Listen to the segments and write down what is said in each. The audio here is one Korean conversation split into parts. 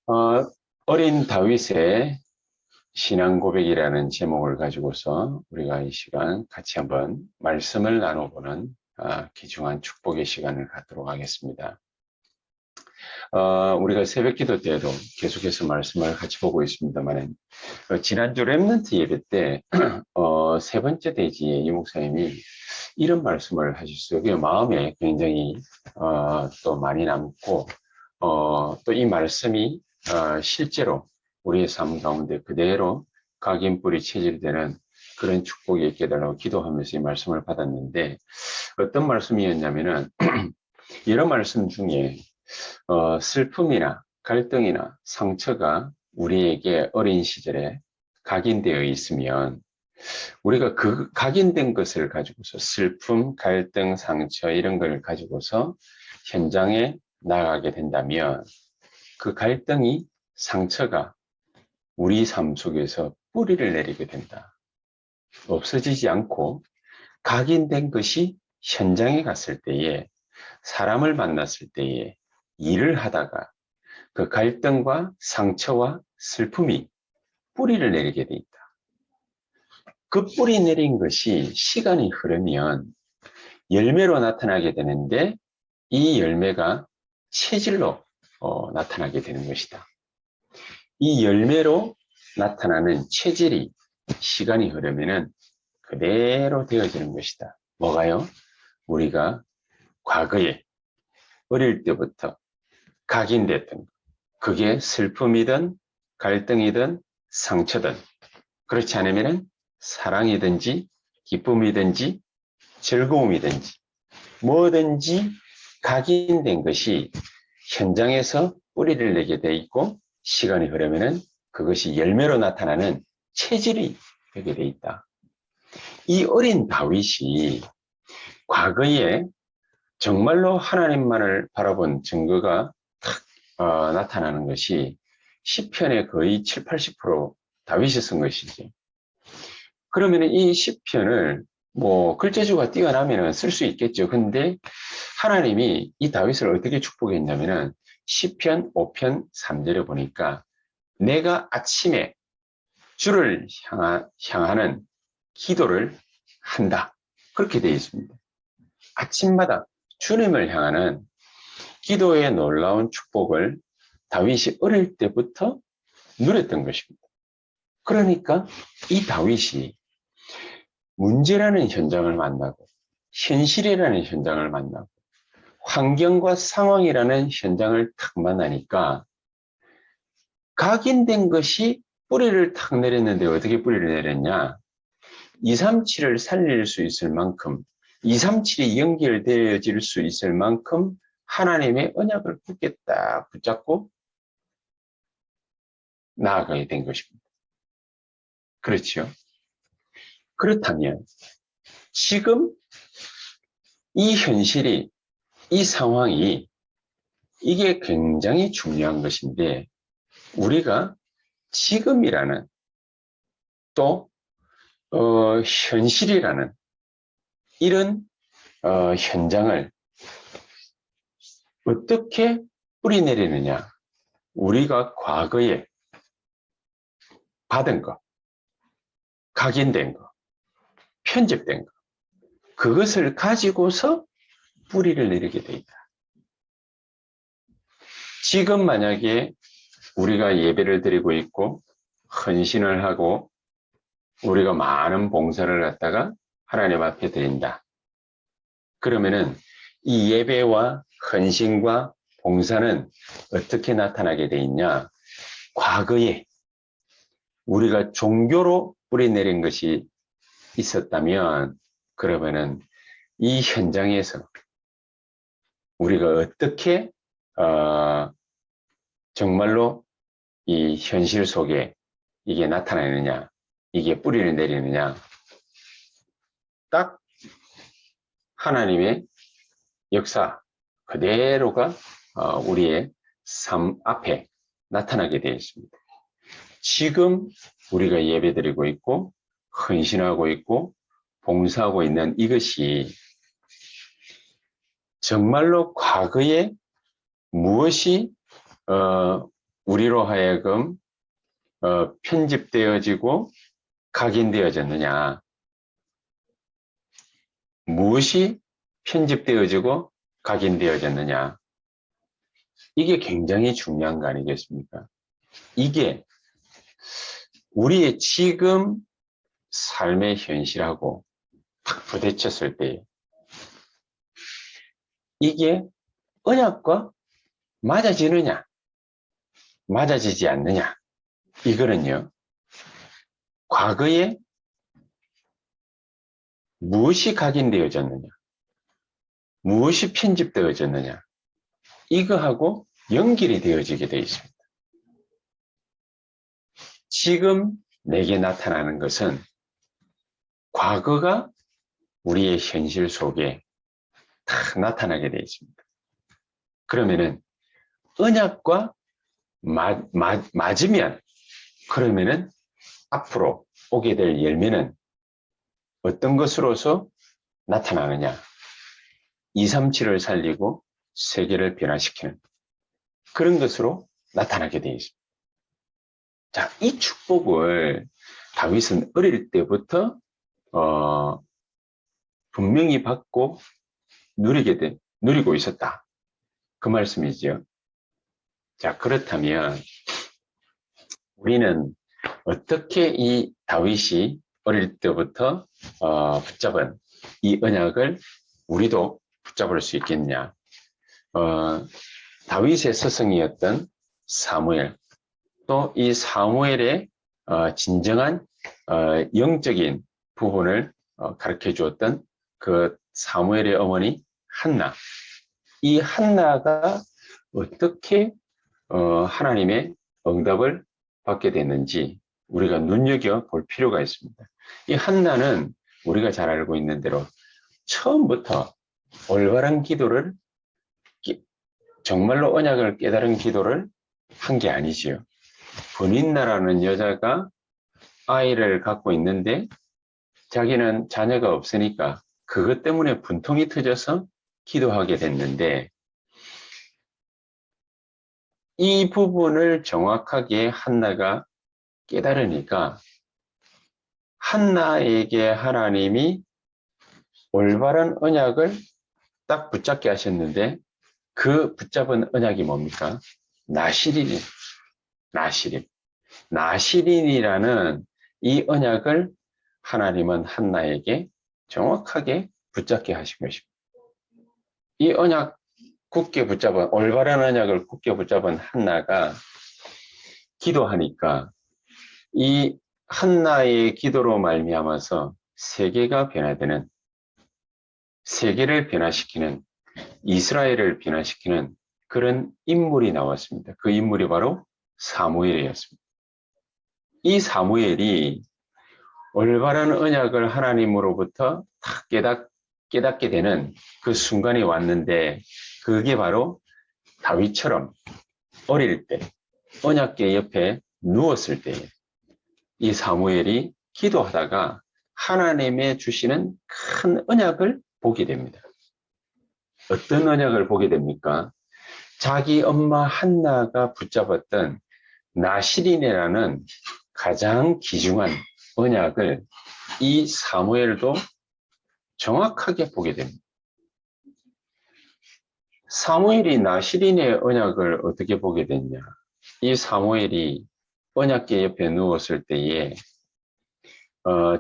어, 어린 다윗의 신앙 고백이라는 제목을 가지고서 우리가 이 시간 같이 한번 말씀을 나눠보는 귀중한 축복의 시간을 갖도록 하겠습니다. 우리가 새벽 기도 때에도 계속해서 말씀을 같이 보고 있습니다만, 지난주 랩런트 예배 때, 세 번째 대지에 이 목사님이 이런 말씀을 하셨어요. 그 마음에 굉장히, 또 많이 남고, 또 이 말씀이, 실제로 우리의 삶 가운데 그대로 각인뿌리 체질되는 그런 축복이 있게 해달라고 기도하면서 이 말씀을 받았는데, 어떤 말씀이었냐면은, 이런 말씀 중에 슬픔이나 갈등이나 상처가 우리에게 어린 시절에 각인되어 있으면 우리가 그 각인된 것을 가지고서 슬픔, 갈등, 상처 이런 걸 가지고서 현장에 나가게 된다면 그 갈등이 상처가 우리 삶 속에서 뿌리를 내리게 된다. 없어지지 않고 각인된 것이 현장에 갔을 때에 사람을 만났을 때에 일을 하다가 그 갈등과 상처와 슬픔이 뿌리를 내리게 돼 있다. 그 뿌리 내린 것이 시간이 흐르면 열매로 나타나게 되는데 이 열매가 체질로 나타나게 되는 것이다. 이 열매로 나타나는 체질이 시간이 흐르면 그대로 되어지는 것이다. 뭐가요? 우리가 과거에 어릴 때부터 각인됐던 것. 그게 슬픔이든 갈등이든 상처든 그렇지 않으면 사랑이든지 기쁨이든지 즐거움이든지 뭐든지 각인된 것이 현장에서 뿌리를 내게 돼 있고 시간이 흐르면 그것이 열매로 나타나는 체질이 되게 돼 있다. 이 어린 다윗이 과거에 정말로 하나님만을 바라본 증거가 나타나는 것이 시편의 거의 7, 80% 다윗이 쓴 것이지. 그러면 이 시편을 뭐 글재주가 뛰어나면 쓸 수 있겠죠. 근데 하나님이 이 다윗을 어떻게 축복했냐면은 시편 5편 3절에 보니까 내가 아침에 주를 향하는 기도를 한다. 그렇게 되어 있습니다. 아침마다 주님을 향하는 기도의 놀라운 축복을 다윗이 어릴 때부터 누렸던 것입니다. 그러니까 이 다윗이 문제라는 현장을 만나고 현실이라는 현장을 만나고 환경과 상황이라는 현장을 탁 만나니까 각인된 것이 뿌리를 탁 내렸는데 어떻게 뿌리를 내렸냐? 237을 살릴 수 있을 만큼 237이 연결되어질 수 있을 만큼 하나님의 언약을 굳게 딱 붙잡고 나아가게 된 것입니다. 그렇죠? 그렇다면 지금 이 현실이 이 상황이 이게 굉장히 중요한 것인데 우리가 지금이라는 또 현실이라는 이런 현장을 어떻게 뿌리내리느냐 우리가 과거에 받은 것, 각인된 것, 편집된 것 그것을 가지고서 뿌리를 내리게 돼 있다. 지금 만약에 우리가 예배를 드리고 있고 헌신을 하고 우리가 많은 봉사를 갖다가 하나님 앞에 드린다. 그러면은 이 예배와 헌신과 봉사는 어떻게 나타나게 돼 있냐? 과거에 우리가 종교로 뿌리내린 것이 있었다면 그러면은 이 현장에서 우리가 어떻게 정말로 이 현실 속에 이게 나타나느냐, 이게 뿌리를 내리느냐, 딱 하나님의 역사 그대로가 우리의 삶 앞에 나타나게 되어 있습니다. 지금 우리가 예배드리고 있고 헌신하고 있고 봉사하고 있는 이것이 정말로 과거에 무엇이 우리로 하여금 편집되어지고 각인되어졌느냐? 무엇이 편집되어지고 각인되어졌느냐? 이게 굉장히 중요한 거 아니겠습니까? 이게 우리의 지금 삶의 현실하고 딱 부딪혔을 때 이게 언약과 맞아지느냐, 맞아지지 않느냐, 이거는요, 과거에 무엇이 각인되어졌느냐, 무엇이 편집되어졌느냐, 이거하고 연결이 되어지게 되어 있습니다. 지금 내게 나타나는 것은 과거가 우리의 현실 속에 다 나타나게 되어 있습니다. 그러면은 언약과 맞으면 그러면은 앞으로 오게 될 열매는 어떤 것으로서 나타나느냐? 237을 살리고 세계를 변화시키는 그런 것으로 나타나게 되어 있습니다. 자, 이 축복을 다윗은 어릴 때부터 분명히 받고 누리고 있었다. 그 말씀이죠. 자, 그렇다면 우리는 어떻게 이 다윗이 어릴 때부터 붙잡은 이 언약을 우리도 붙잡을 수 있겠냐? 다윗의 스승이었던 사무엘, 또 이 사무엘의 진정한 영적인 부분을 가르쳐 주었던 그 사무엘의 어머니 한나. 이 한나가 어떻게 하나님의 응답을 받게 됐는지 우리가 눈여겨볼 필요가 있습니다. 이 한나는 우리가 잘 알고 있는 대로 처음부터 올바른 기도를, 정말로 언약을 깨달은 기도를 한 게 아니지요. 분인나라는 여자가 아이를 갖고 있는데 자기는 자녀가 없으니까 그것 때문에 분통이 터져서 기도하게 됐는데, 이 부분을 정확하게 한나가 깨달으니까 한나에게 하나님이 올바른 언약을 딱 붙잡게 하셨는데, 그 붙잡은 언약이 뭡니까? 나실인이에요. 나실인이라는 이 언약을 하나님은 한나에게 정확하게 붙잡게 하신 것입니다. 이 언약 굳게 붙잡은, 올바른 언약을 굳게 붙잡은 한나가 기도하니까 이 한나의 기도로 말미암아서 세계가 변화되는, 세계를 변화시키는, 이스라엘을 변화시키는 그런 인물이 나왔습니다. 그 인물이 바로 사무엘이었습니다. 이 사무엘이 올바른 언약을 하나님으로부터 딱 깨닫게 되는 그 순간이 왔는데, 그게 바로 다윗처럼 어릴 때 언약궤 옆에 누웠을 때 이 사무엘이 기도하다가 하나님의 주시는 큰 언약을 보게 됩니다. 어떤 언약을 보게 됩니까? 자기 엄마 한나가 붙잡았던 나실인이라는 가장 귀중한 언약을 이 사무엘도 정확하게 보게 됩니다. 사무엘이 나실인의 언약을 어떻게 보게 됐냐? 이 사무엘이 언약궤 옆에 누웠을 때에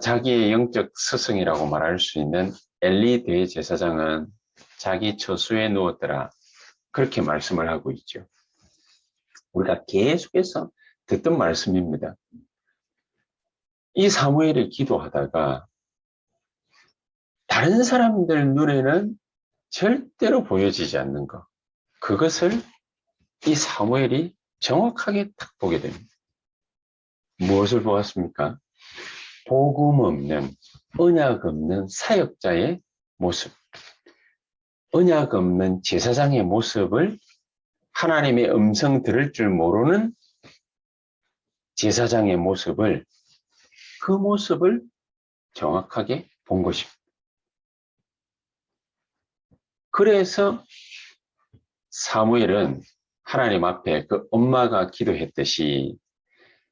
자기의 영적 스승이라고 말할 수 있는 엘리 대제사장은 자기 처수에 누웠더라, 그렇게 말씀을 하고 있죠. 우리가 계속해서 듣던 말씀입니다. 이 사무엘이 기도하다가 다른 사람들 눈에는 절대로 보여지지 않는 것, 그것을 이 사무엘이 정확하게 딱 보게 됩니다. 무엇을 보았습니까? 복음 없는, 언약 없는 사역자의 모습, 언약 없는 제사장의 모습을, 하나님의 음성 들을 줄 모르는 제사장의 모습을, 그 모습을 정확하게 본 것입니다. 그래서 사무엘은 하나님 앞에 그 엄마가 기도했듯이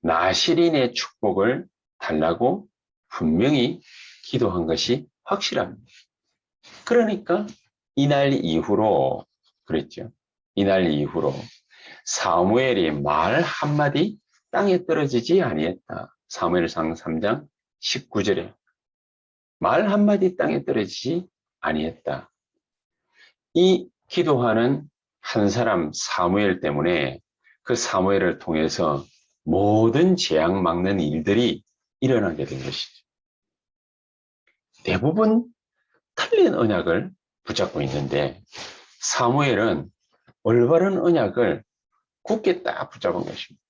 나시린의 축복을 달라고 분명히 기도한 것이 확실합니다. 그러니까 이날 이후로 그랬죠. 이날 이후로 사무엘이 말 한마디 땅에 떨어지지 아니했다. 사무엘상 3장 19절에 말 한마디 땅에 떨어지지 아니했다. 이 기도하는 한 사람 사무엘 때문에 그 사무엘을 통해서 모든 재앙 막는 일들이 일어나게 된 것이죠. 대부분 틀린 언약을 붙잡고 있는데 사무엘은 올바른 언약을 굳게 딱 붙잡은 것입니다.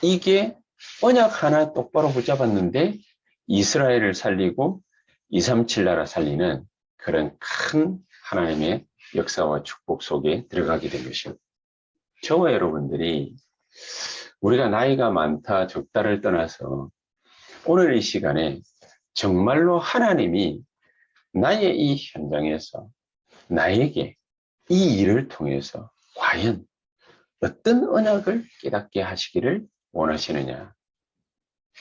이게 언약 하나 똑바로 붙잡았는데 이스라엘을 살리고 237 나라 살리는 그런 큰 하나님의 역사와 축복 속에 들어가게 된 것입니다. 저와 여러분들이 우리가 나이가 많다 적다를 떠나서 오늘 이 시간에 정말로 하나님이 나의 이 현장에서 나에게 이 일을 통해서 과연 어떤 언약을 깨닫게 하시기를 원하시느냐.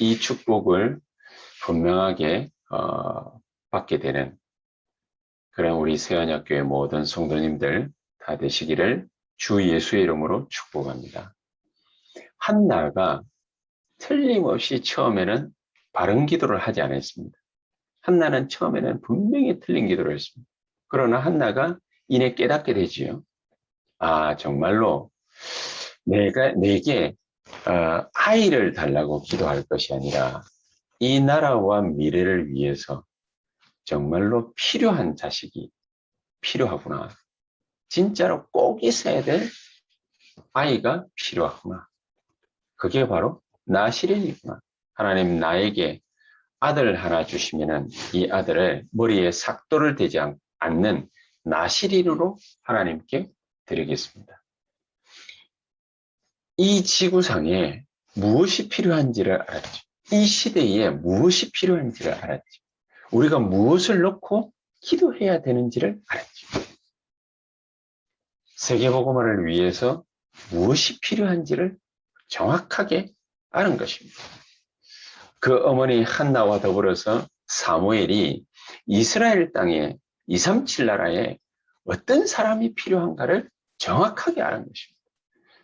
이 축복을 분명하게 받게 되는 그런 우리 새언약교회 모든 성도님들 다 되시기를 주 예수의 이름으로 축복합니다. 한나가 틀림없이 처음에는 바른 기도를 하지 않았습니다. 한나는 처음에는 분명히 틀린 기도를 했습니다. 그러나 한나가 이내 깨닫게 되지요. 아, 정말로 내게 아이를 달라고 기도할 것이 아니라 이 나라와 미래를 위해서 정말로 필요한 자식이 필요하구나. 진짜로 꼭 있어야 될 아이가 필요하구나. 그게 바로 나시린이구나. 하나님 나에게 아들 하나 주시면은 이 아들을 머리에 삭도를 대지 않는 나시린으로 하나님께 드리겠습니다. 이 지구상에 무엇이 필요한지를 알았죠. 이 시대에 무엇이 필요한지를 알았죠. 우리가 무엇을 놓고 기도해야 되는지를 알았죠. 세계복음화를 위해서 무엇이 필요한지를 정확하게 아는 것입니다. 그 어머니 한나와 더불어서 사무엘이 이스라엘 땅에 237 나라에 어떤 사람이 필요한가를 정확하게 아는 것입니다.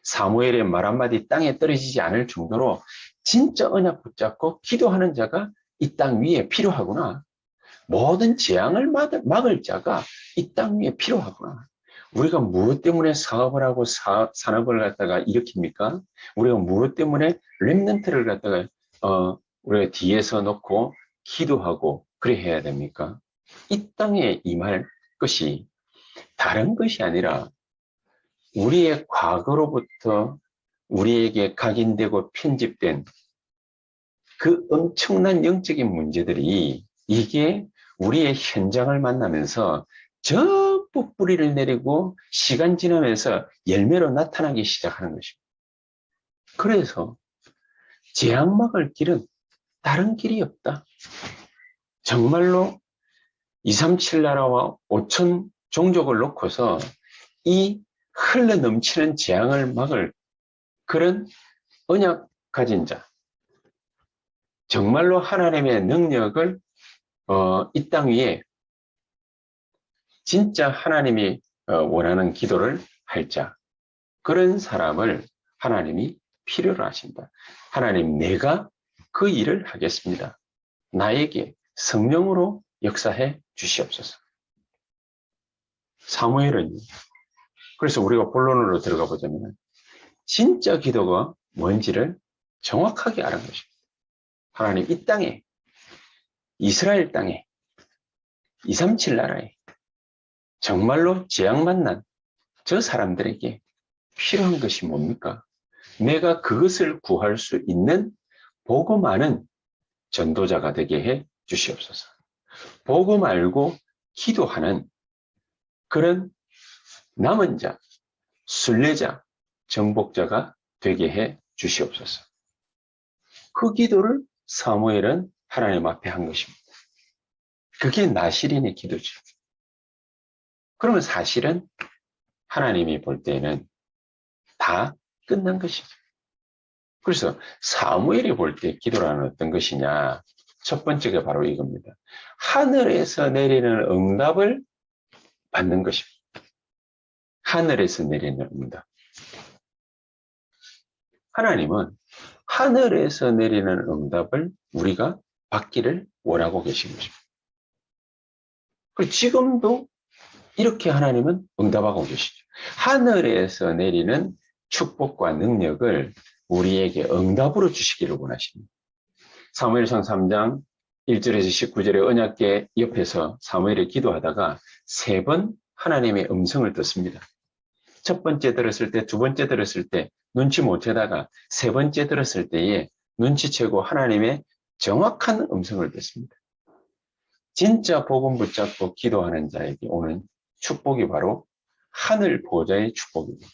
사무엘의 말 한마디 땅에 떨어지지 않을 정도로 진짜 언약 붙잡고 기도하는 자가 이 땅 위에 필요하구나. 모든 재앙을 막을 자가 이 땅 위에 필요하구나. 우리가 무엇 때문에 사업을 하고 산업을 갖다가 일으킵니까? 우리가 무엇 때문에 렘넌트를 갖다가 우리가 뒤에서 놓고 기도하고 그래 해야 됩니까? 이 땅에 임할 것이 다른 것이 아니라 우리의 과거로부터 우리에게 각인되고 편집된 그 엄청난 영적인 문제들이 이게 우리의 현장을 만나면서 전부 뿌리를 내리고 시간 지나면서 열매로 나타나기 시작하는 것입니다. 그래서 재앙 막을 길은 다른 길이 없다. 정말로 237 나라와 5천 종족을 놓고서 이 흘러 넘치는 재앙을 막을 그런 언약 가진 자, 정말로 하나님의 능력을 이 땅 위에 진짜 하나님이 원하는 기도를 할 자, 그런 사람을 하나님이 필요로 하신다. 하나님, 내가 그 일을 하겠습니다. 나에게 성령으로 역사해 주시옵소서. 사무엘은 그래서 우리가 본론으로 들어가 보자면 진짜 기도가 뭔지를 정확하게 알은 것입니다. 하나님 이 땅에 이스라엘 땅에 237 나라에 정말로 재앙 만난 저 사람들에게 필요한 것이 뭡니까? 내가 그것을 구할 수 있는 복음 아는 전도자가 되게 해 주시옵소서. 복음 알고 기도하는 그런 남은 자, 순례자, 정복자가 되게 해 주시옵소서. 그 기도를 사무엘은 하나님 앞에 한 것입니다. 그게 나시린의 기도죠. 그러면 사실은 하나님이 볼 때는 다 끝난 것이죠. 그래서 사무엘이 볼 때 기도라는 어떤 것이냐? 첫 번째가 바로 이겁니다. 하늘에서 내리는 응답을 받는 것입니다. 하늘에서 내리는 응답. 하나님은 하늘에서 내리는 응답을 우리가 받기를 원하고 계신 것입니다. 그리고 지금도 이렇게 하나님은 응답하고 계시죠. 하늘에서 내리는 축복과 능력을 우리에게 응답으로 주시기를 원하십니다. 사무엘상 3장 1절에서 19절의 언약궤 옆에서 사무엘이 기도하다가 3번 하나님의 음성을 듣습니다. 첫 번째 들었을 때, 두 번째 들었을 때 눈치 못 채다가 세 번째 들었을 때에 눈치채고 하나님의 정확한 음성을 듣습니다. 진짜 복음 붙잡고 기도하는 자에게 오는 축복이 바로 하늘 보좌의 축복입니다.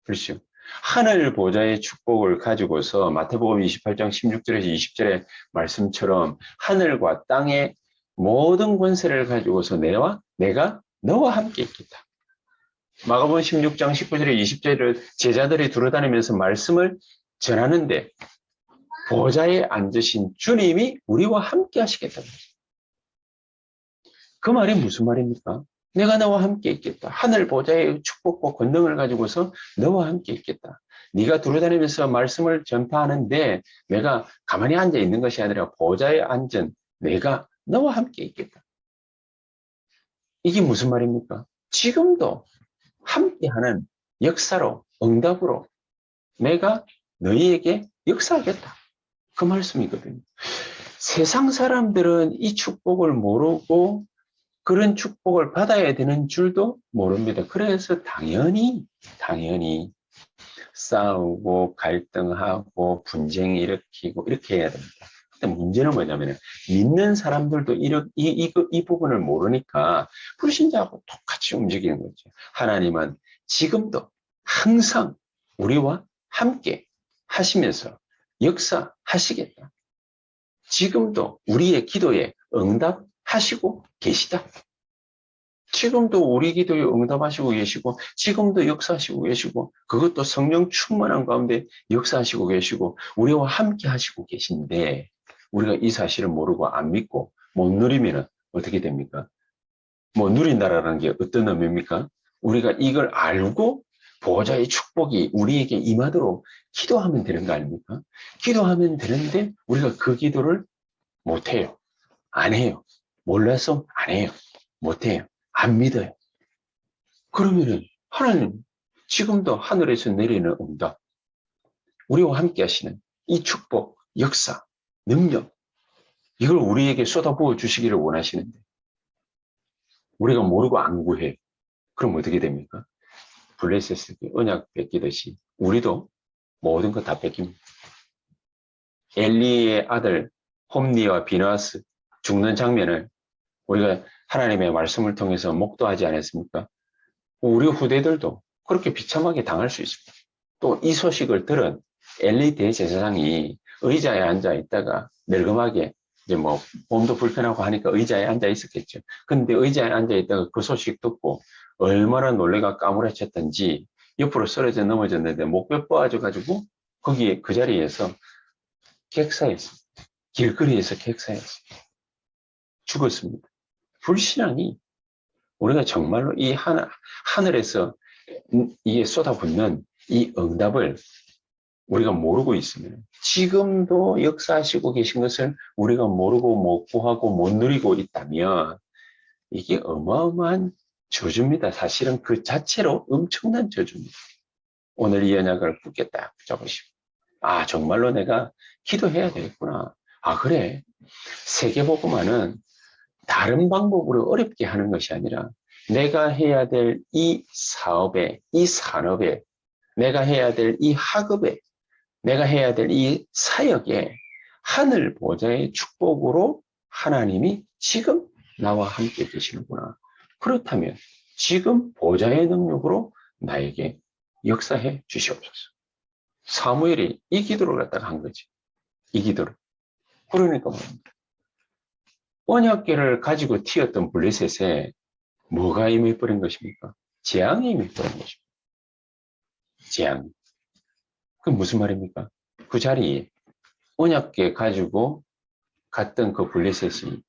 그렇죠? 하늘 보좌의 축복을 가지고서 마태복음 28장 16절에서 20절의 말씀처럼 하늘과 땅의 모든 권세를 가지고서 내가 너와 함께 있겠다. 마가복음 16장 19절에 20절을 제자들이 두루다니면서 말씀을 전하는데 보좌에 앉으신 주님이 우리와 함께 하시겠다는 거죠. 그 말이 무슨 말입니까? 내가 너와 함께 있겠다. 하늘 보좌의 축복과 권능을 가지고서 너와 함께 있겠다. 네가 두루다니면서 말씀을 전파하는데 내가 가만히 앉아 있는 것이 아니라 보좌에 앉은 내가 너와 함께 있겠다. 이게 무슨 말입니까? 지금도 함께하는 역사로, 응답으로 내가 너희에게 역사하겠다. 그 말씀이거든요. 세상 사람들은 이 축복을 모르고 그런 축복을 받아야 되는 줄도 모릅니다. 그래서 당연히 싸우고 갈등하고 분쟁 일으키고 이렇게 해야 됩니다. 근데 문제는 뭐냐면 믿는 사람들도 이 부분을 모르니까 불신자하고 똑같이 움직이는 거죠. 하나님은 지금도 항상 우리와 함께 하시면서 역사하시겠다. 지금도 우리의 기도에 응답하시고 계시다. 지금도 우리 기도에 응답하시고 계시고 지금도 역사하시고 계시고 그것도 성령 충만한 가운데 역사하시고 계시고 우리와 함께 하시고 계신데 우리가 이 사실을 모르고 안 믿고 못 누리면 어떻게 됩니까? 못 누린다라는 게 어떤 의미입니까? 우리가 이걸 알고 보호자의 축복이 우리에게 임하도록 기도하면 되는 거 아닙니까? 기도하면 되는데 우리가 그 기도를 못해요. 안 해요. 몰라서 안 해요. 못해요. 안 믿어요. 그러면은 하나님 지금도 하늘에서 내리는 응답, 우리와 함께 하시는 이 축복, 역사, 능력 이걸 우리에게 쏟아부어 주시기를 원하시는데 우리가 모르고 안 구해요. 그럼 어떻게 됩니까? 블레셋에게 언약 뺏기듯이 우리도 모든 거 다 뺏깁니다. 엘리의 아들 홈니와 비느하스 죽는 장면을 우리가 하나님의 말씀을 통해서 목도하지 않았습니까? 우리 후대들도 그렇게 비참하게 당할 수 있습니다. 또 이 소식을 들은 엘리 대제사장이 의자에 앉아 있다가 늙음하게 이제 뭐 몸도 불편하고 하니까 의자에 앉아 있었겠죠. 근데 의자에 앉아 있다가 그 소식 듣고 얼마나 놀래가 까무라쳤던지 옆으로 쓰러져 넘어졌는데 목뼈 뻗어가지고 거기에 그 자리에서 객사했습니다. 길거리에서 객사했습니다. 죽었습니다. 불신앙이 우리가 정말로 이 하늘에서 이에 쏟아붓는 이 응답을 우리가 모르고 있으면 지금도 역사하시고 계신 것을 우리가 모르고 못 구하고 못 누리고 있다면 이게 어마어마한 저주입니다. 사실은 그 자체로 엄청난 저주입니다. 오늘 이 언약을 굳게 딱 붙잡으시고 아 정말로 내가 기도해야 되겠구나. 아 그래 세계복음화는 다른 방법으로 어렵게 하는 것이 아니라 내가 해야 될 이 사업에 이 산업에 내가 해야 될 이 학업에 내가 해야 될 이 사역에 하늘 보좌의 축복으로 하나님이 지금 나와 함께 계시는구나. 그렇다면 지금 보좌의 능력으로 나에게 역사해 주시옵소서. 사무엘이 이 기도를 갖다가 한 거지. 이 기도를. 그러니까 뭡니까? 언약궤를 가지고 튀었던 블레셋에 뭐가 임해버린 것입니까? 재앙이 임해버린 것입니다. 재앙. 그 무슨 말입니까? 그 자리에 언약궤 가지고 갔던 그 블레셋이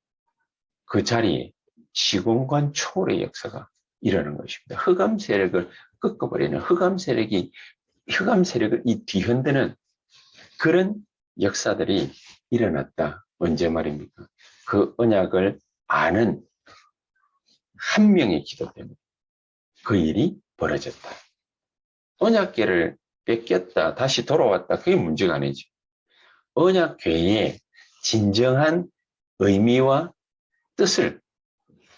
그 자리에 시공간 초월의 역사가 일어나는 것입니다. 흑암 세력을 꺾어버리는 흑암 세력을 이 뒤흔드는 그런 역사들이 일어났다. 언제 말입니까? 그 언약을 아는 한 명의 기도 때문에 그 일이 벌어졌다. 언약궤를 뺏겼다, 다시 돌아왔다. 그게 문제가 아니죠. 언약궤의 진정한 의미와 뜻을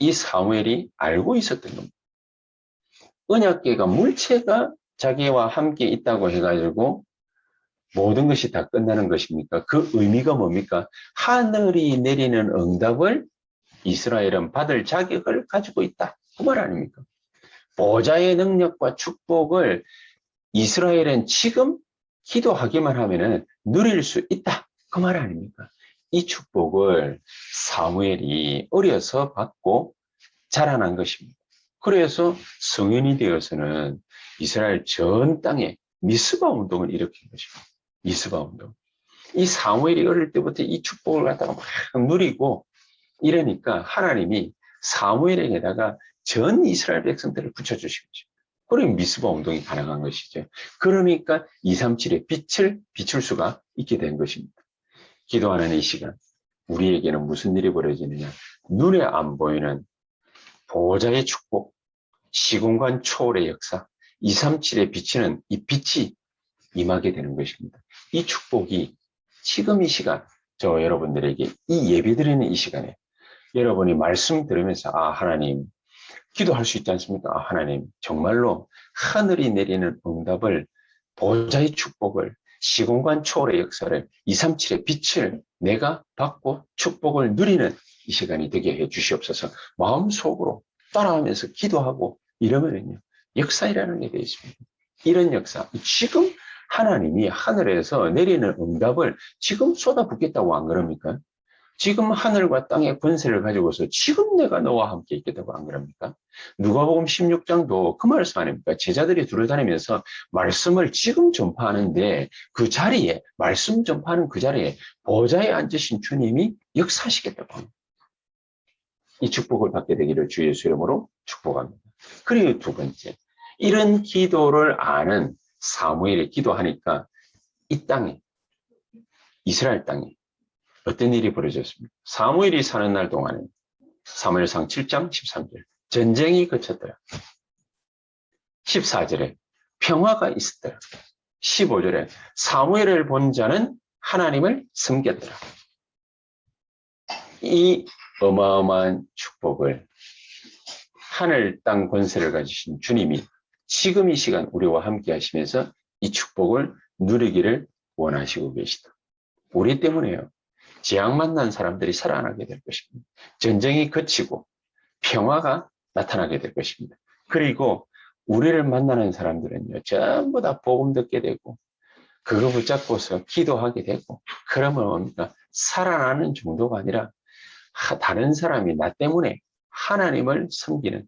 이 사무엘이 알고 있었던 겁니다. 언약궤가 물체가 자기와 함께 있다고 해가지고 모든 것이 다 끝나는 것입니까? 그 의미가 뭡니까? 하늘이 내리는 응답을 이스라엘은 받을 자격을 가지고 있다. 그 말 아닙니까? 보좌의 능력과 축복을 이스라엘은 지금 기도하기만 하면 누릴 수 있다. 그 말 아닙니까? 이 축복을 사무엘이 어려서 받고 자라난 것입니다. 그래서 성인이 되어서는 이스라엘 전 땅에 미스바 운동을 일으킨 것입니다. 미스바 운동. 이 사무엘이 어릴 때부터 이 축복을 갖다가 막 누리고 이러니까 하나님이 사무엘에게다가 전 이스라엘 백성들을 붙여주신 것입니다. 그러면 미스바 운동이 가능한 것이죠. 그러니까 237의 빛을 비출 수가 있게 된 것입니다. 기도하는 이 시간, 우리에게는 무슨 일이 벌어지느냐? 눈에 안 보이는 보호자의 축복, 시공간 초월의 역사, 237에 비치는 이 빛이 임하게 되는 것입니다. 이 축복이 지금 이 시간, 저 여러분들에게 이 예배 드리는 이 시간에 여러분이 말씀 들으면서 하나님 기도할 수 있지 않습니까? 하나님 정말로 하늘이 내리는 응답을 보좌의 축복을 시공간 초월의 역사를 237의 빛을 내가 받고 축복을 누리는 이 시간이 되게 해 주시옵소서. 마음속으로 따라하면서 기도하고 이러면요 역사이라는 게 되어 있습니다. 이런 역사 지금 하나님이 하늘에서 내리는 응답을 지금 쏟아붓겠다고 안 그럽니까? 지금 하늘과 땅의 권세를 가지고서 지금 내가 너와 함께 있겠다고 안 그럽니까? 누가복음 16장도 그 말씀 아닙니까? 제자들이 둘러다니면서 말씀을 지금 전파하는데 그 자리에 말씀 전파하는 그 자리에 보좌에 앉으신 주님이 역사하시겠다고 합니다. 이 축복을 받게 되기를 주 예수 이름으로 축복합니다. 그리고 두 번째, 이런 기도를 아는 사무엘이 기도하니까 이 땅에 이스라엘 땅에 어떤 일이 벌어졌습니까? 사무엘이 사는 날 동안에 사무엘상 7장 13절 전쟁이 그쳤더라. 14절에 평화가 있었더라. 15절에 사무엘을 본 자는 하나님을 섬겼더라. 이 어마어마한 축복을 하늘 땅 권세를 가지신 주님이 지금 이 시간 우리와 함께 하시면서 이 축복을 누리기를 원하시고 계시다. 우리 때문에요. 재앙 만난 사람들이 살아나게 될 것입니다. 전쟁이 그치고 평화가 나타나게 될 것입니다. 그리고 우리를 만나는 사람들은요, 전부 다 복음 듣게 되고, 그거 붙잡고서 기도하게 되고, 그러면 뭡니까? 살아나는 정도가 아니라, 다른 사람이 나 때문에 하나님을 섬기는,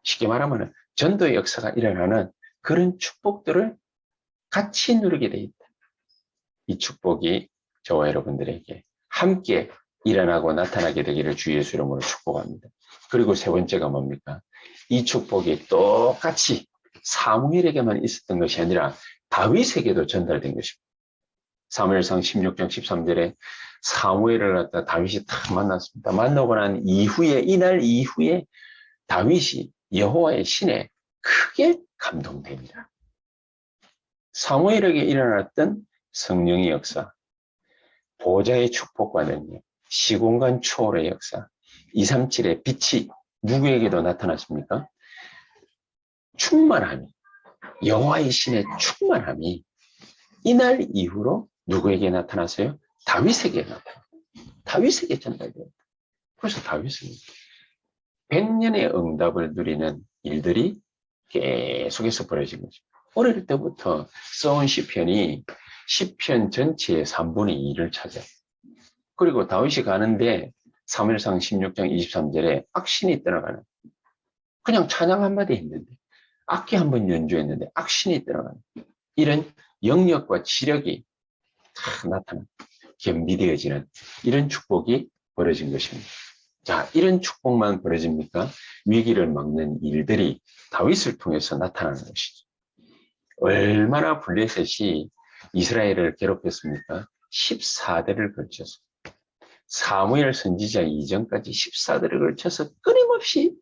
쉽게 말하면 전도의 역사가 일어나는 그런 축복들을 같이 누리게 돼 있다. 이 축복이 저와 여러분들에게 함께 일어나고 나타나게 되기를 주 예수 이름으로 축복합니다. 그리고 세 번째가 뭡니까? 이 축복이 똑같이 사무엘에게만 있었던 것이 아니라 다윗에게도 전달된 것입니다. 사무엘상 16장 13절에 사무엘을 갖다 다윗이 딱 만났습니다. 만나고 난 이후에 이날 이후에 다윗이 여호와의 신에 크게 감동됩니다. 사무엘에게 일어났던 성령의 역사, 보좌의 축복과 능력, 시공간 초월의 역사, 237의 빛이 누구에게도 나타났습니까? 충만함이, 여호와의 신의 충만함이 이날 이후로 누구에게 나타났어요? 다윗에게 나타났어요. 다윗에게 전달되었다. 그래서 다윗은 100년의 응답을 누리는 일들이 계속해서 벌어진 거죠. 어릴 때부터 써온 시편이 시편 전체의 3분의 2를 차지해요. 그리고 다윗이 가는데 사무엘상 16장 23절에 악신이 떠나가는, 그냥 찬양 한마디 했는데 악기 한번 연주했는데 악신이 떠나가는, 이런 영역과 지력이 다 나타나 겸비되어지는 이런 축복이 벌어진 것입니다. 자, 이런 축복만 벌어집니까? 위기를 막는 일들이 다윗을 통해서 나타나는 것이죠. 얼마나 블레셋이 이스라엘을 괴롭혔습니까? 14대를 걸쳐서. 사무엘 선지자 이전까지 14대를 걸쳐서 끊임없이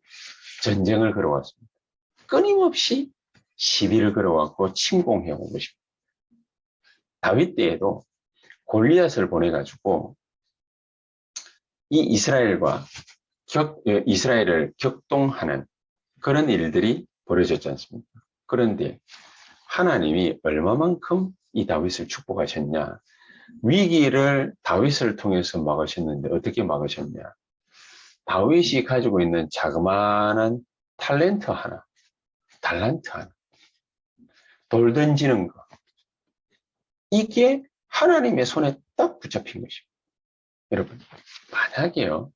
전쟁을 걸어왔습니다. 끊임없이 시비를 걸어왔고 침공해온 것입니다. 다윗 때에도 골리앗을 보내가지고 이 이스라엘을 격동하는 그런 일들이 벌어졌지 않습니까? 그런데 하나님이 얼마만큼 이 다윗을 축복하셨냐? 위기를 다윗을 통해서 막으셨는데 어떻게 막으셨냐? 다윗이 가지고 있는 자그마한 달란트 하나, 돌 던지는 거, 이게 하나님의 손에 딱 붙잡힌 것입니다. 여러분, 만약에요,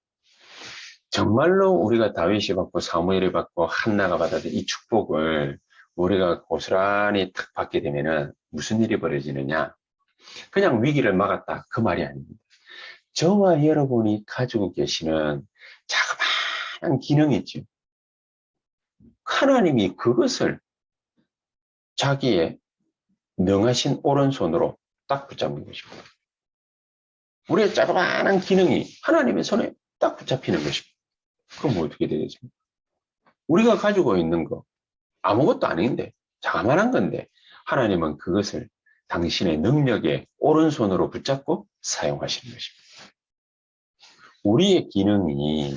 정말로 우리가 다윗이 받고 사무엘이 받고 한나가 받았던 이 축복을 우리가 고스란히 딱 받게 되면은 무슨 일이 벌어지느냐? 그냥 위기를 막았다. 그 말이 아닙니다. 저와 여러분이 가지고 계시는 자그마한 기능이 있죠. 하나님이 그것을 자기의 능하신 오른손으로 딱 붙잡는 것입니다. 우리의 자그마한 기능이 하나님의 손에 딱 붙잡히는 것입니다. 그럼 어떻게 되겠습니까? 우리가 가지고 있는 거 아무것도 아닌데 자그마한 건데 하나님은 그것을 당신의 능력의 오른손으로 붙잡고 사용하시는 것입니다. 우리의 기능이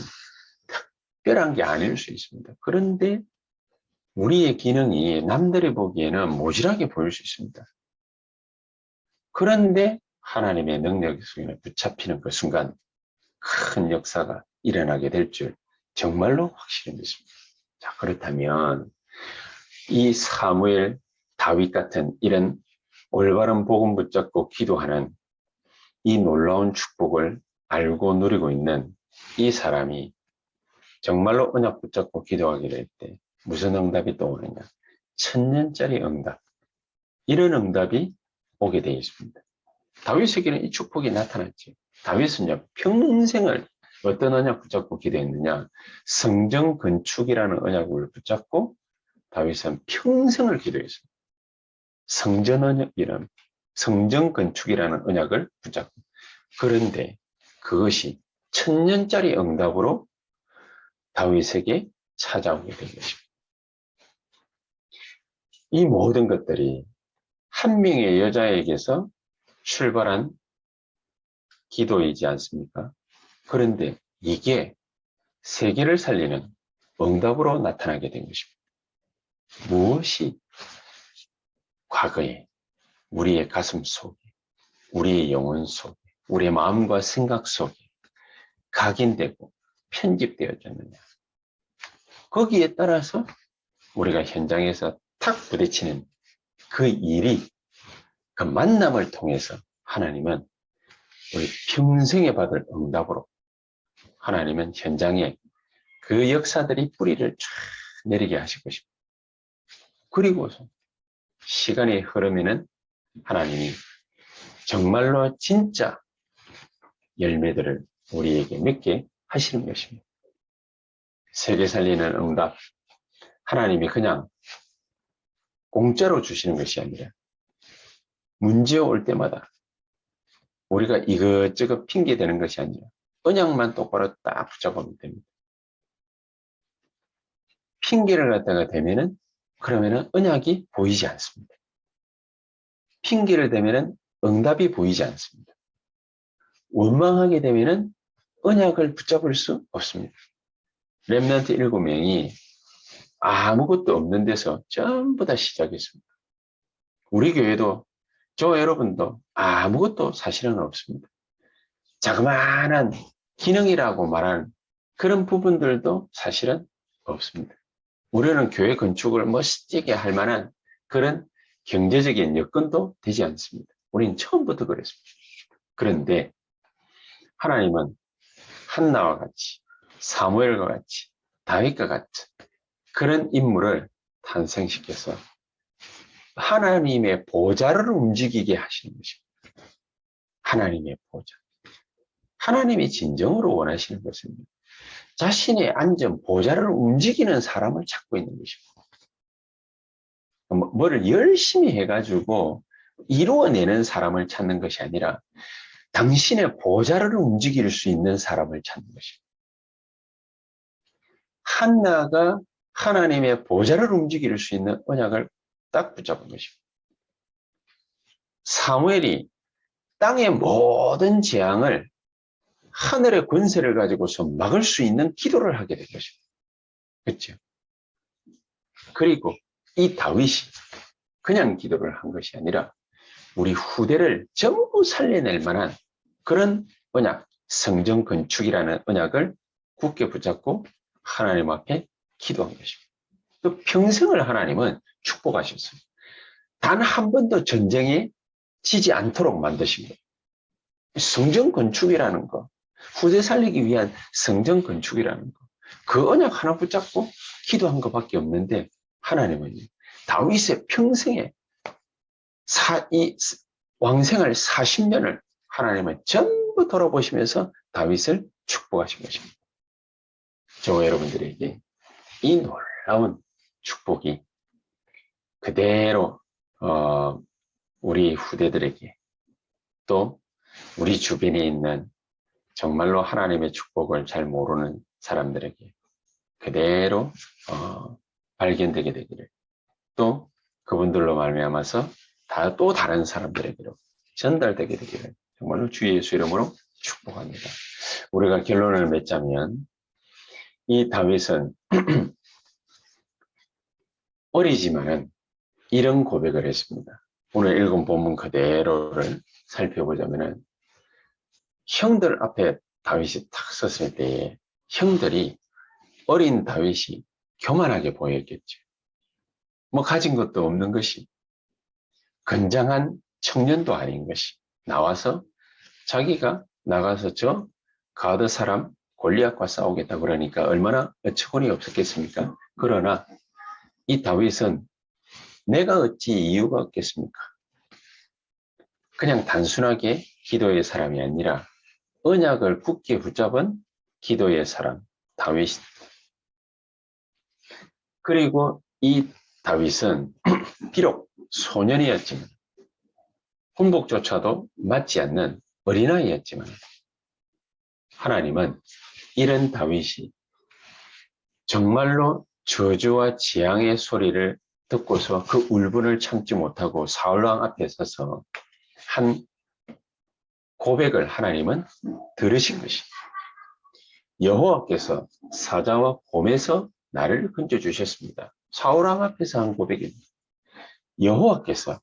특별한 게 아닐 수 있습니다. 그런데 우리의 기능이 남들이 보기에는 모질하게 보일 수 있습니다. 그런데 하나님의 능력 속에 붙잡히는 그 순간 큰 역사가 일어나게 될 줄 정말로 확실히 믿습니다. 자, 그렇다면 이 사무엘, 다윗 같은 이런 올바른 복음 붙잡고 기도하는 이 놀라운 축복을 알고 누리고 있는 이 사람이 정말로 언약 붙잡고 기도하게 될 때 무슨 응답이 떠오르냐? 1000년짜리 응답. 이런 응답이 오게 되어 있습니다. 다윗에게는 이 축복이 나타났지. 다윗은요, 평생을 어떤 언약 붙잡고 기도했느냐? 성전 건축이라는 언약을 붙잡고 다윗은 평생을 기도했습니다. 성전 건축이라는 언약을 붙잡고. 그런데 그것이 1000년짜리 응답으로 다윗에게 찾아오게 된 것입니다. 이 모든 것들이 한 명의 여자에게서 출발한 기도이지 않습니까? 그런데 이게 세계를 살리는 응답으로 나타나게 된 것입니다. 무엇이 과거에 우리의 가슴 속에, 우리의 영혼 속에, 우리의 마음과 생각 속에 각인되고 편집되어졌느냐. 거기에 따라서 우리가 현장에서 탁 부딪히는 그 일이, 그 만남을 통해서 하나님은 우리 평생에 받을 응답으로 하나님은 현장에 그 역사들이 뿌리를 쫙 내리게 하실 것입니다. 그리고서 시간이 흐르면은 하나님이 정말로 진짜 열매들을 우리에게 맺게 하시는 것입니다. 세계 살리는 응답, 하나님이 그냥 공짜로 주시는 것이 아니라 문제 올 때마다 우리가 이것저것 핑계 대는 것이 아니라 언약만 똑바로 딱 붙잡으면 됩니다. 핑계를 갖다가 대면은 그러면은 언약이 보이지 않습니다. 핑계를 대면은 응답이 보이지 않습니다. 원망하게 되면은 언약을 붙잡을 수 없습니다. 렘넌트 7명이 아무것도 없는 데서 전부 다 시작했습니다. 우리 교회도 저 여러분도 아무것도 사실은 없습니다. 자그마한 기능이라고 말하는 그런 부분들도 사실은 없습니다. 우리는 교회 건축을 멋지게 할 만한 그런 경제적인 여건도 되지 않습니다. 우리는 처음부터 그랬습니다. 그런데 하나님은 한나와 같이, 사무엘과 같이, 다윗과 같은 그런 인물을 탄생시켜서 하나님의 보좌를 움직이게 하시는 것입니다. 하나님의 보좌. 하나님이 진정으로 원하시는 것은 자신의 앉은 보좌를 움직이는 사람을 찾고 있는 것입니다. 뭐를 열심히 해가지고 이루어내는 사람을 찾는 것이 아니라 당신의 보좌를 움직일 수 있는 사람을 찾는 것입니다. 한나가 하나님의 보좌를 움직일 수 있는 언약을 딱 붙잡은 것입니다. 사무엘이 땅의 모든 재앙을 하늘의 권세를 가지고서 막을 수 있는 기도를 하게 된 것입니다. 그렇죠? 그리고 이 다윗이 그냥 기도를 한 것이 아니라 우리 후대를 전부 살려낼 만한 그런 언약, 성전 건축이라는 언약을 굳게 붙잡고 하나님 앞에 기도한 것입니다. 또 평생을 하나님은 축복하셨습니다. 단 한 번도 전쟁에 지지 않도록 만드십니다. 성전 건축이라는 거, 후대 살리기 위한 성전 건축이라는 거, 그 언약 하나 붙잡고 기도한 것밖에 없는데 하나님은 다윗의 평생에 이 왕생활 40년을 하나님은 전부 돌아보시면서 다윗을 축복하신 것입니다. 저와 여러분들에게 이 놀라운 축복이 그대로 우리 후대들에게 또 우리 주변에 있는 정말로 하나님의 축복을 잘 모르는 사람들에게 그대로 발견되게 되기를, 또 그분들로 말미암아서 또 다른 사람들에게로 전달되게 되기를 정말로 주 예수 이름으로 축복합니다. 우리가 결론을 맺자면 이 다윗은 어리지만은 이런 고백을 했습니다. 오늘 읽은 본문 그대로를 살펴보자면은 형들 앞에 다윗이 탁 섰을 때에 형들이 어린 다윗이 교만하게 보였겠죠. 뭐 가진 것도 없는 것이, 건장한 청년도 아닌 것이 나와서 자기가 나가서 저 가드 사람 골리앗과 싸우겠다 그러니까 얼마나 어처구니 없었겠습니까? 그러나 이 다윗은 내가 어찌 이유가 없겠습니까? 그냥 단순하게 기도의 사람이 아니라 언약을 굳게 붙잡은 기도의 사람 다윗입니다. 그리고 이 다윗은 비록 소년이었지만 훈복조차도 맞지 않는 어린아이였지만 하나님은 이런 다윗이 정말로 저주와 재앙의 소리를 듣고서 그 울분을 참지 못하고 사울왕 앞에 서서 한 고백을 하나님은 들으신 것입니다. 여호와께서 사자와 곰에서 나를 건져주셨습니다. 사울왕 앞에서 한 고백입니다. 여호와께서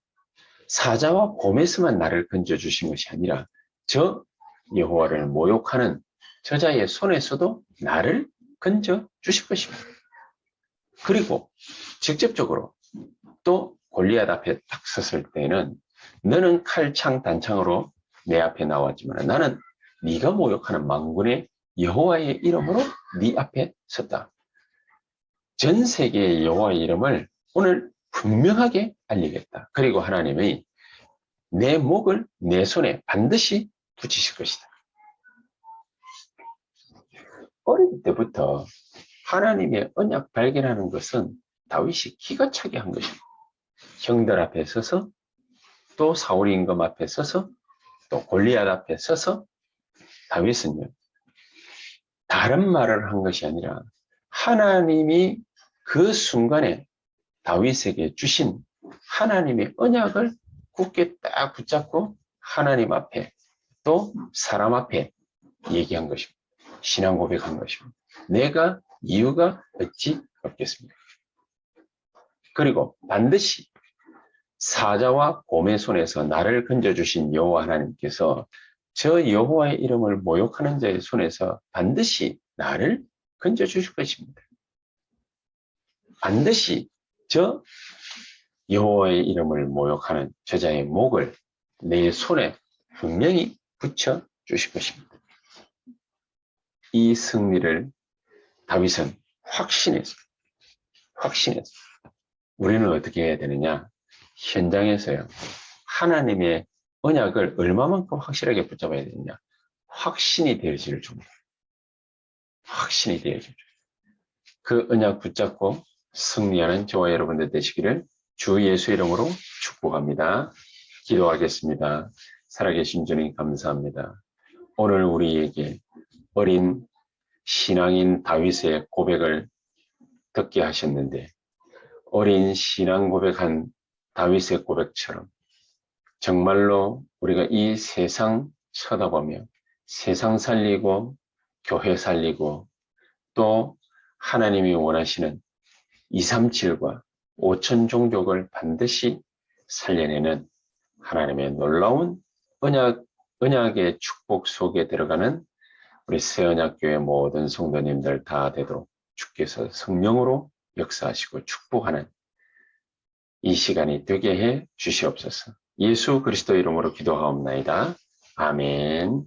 사자와 곰에서만 나를 건져주신 것이 아니라 저 여호와를 모욕하는 저자의 손에서도 나를 건져주실 것입니다. 그리고 직접적으로 또 골리앗 앞에 딱 섰을 때는 너는 칼창 단창으로 내 앞에 나왔지만 나는 네가 모욕하는 만군의 여호와의 이름으로 네 앞에 섰다. 전 세계의 여호와의 이름을 오늘 분명하게 알리겠다. 그리고 하나님이 내 목을 내 손에 반드시 붙이실 것이다. 어릴 때부터 하나님의 언약 발견하는 것은 다윗이 기가 차게 한 것입니다. 형들 앞에 서서 또 사울 임금 앞에 서서 또 골리앗 앞에 서서 다윗은요, 다른 말을 한 것이 아니라 하나님이 그 순간에 다윗에게 주신 하나님의 언약을 굳게 딱 붙잡고 하나님 앞에 또 사람 앞에 얘기한 것입니다. 신앙 고백한 것입니다. 내가 이유가 어찌 없겠습니까? 그리고 반드시 사자와 곰의 손에서 나를 건져주신 여호와 하나님께서 저 여호와의 이름을 모욕하는 자의 손에서 반드시 나를 건져주실 것입니다. 반드시 저 여호와의 이름을 모욕하는 저자의 목을 내 손에 분명히 붙여 주실 것입니다. 이 승리를 다윗은 확신했어요. 우리는 어떻게 해야 되느냐? 현장에서요. 하나님의 언약을 얼마만큼 확실하게 붙잡아야 되느냐. 확신이 되어질 정도. 확신이 되어질 정도. 그 언약 붙잡고 승리하는 저와 여러분들 되시기를 주 예수 이름으로 축복합니다. 기도하겠습니다. 살아계신 주님 감사합니다. 오늘 우리에게 어린 신앙인 다윗의 고백을 듣게 하셨는데 어린 신앙 고백한 다윗의 고백처럼 정말로 우리가 이 세상 쳐다보며 세상 살리고 교회 살리고 또 하나님이 원하시는 237과 5천 종족을 반드시 살려내는 하나님의 놀라운 언약의 축복 속에 들어가는 우리 새언약교회 모든 성도님들 다 되도록 주께서 성령으로 역사하시고 축복하는 이 시간이 되게 해 주시옵소서. 예수 그리스도 이름으로 기도하옵나이다. 아멘.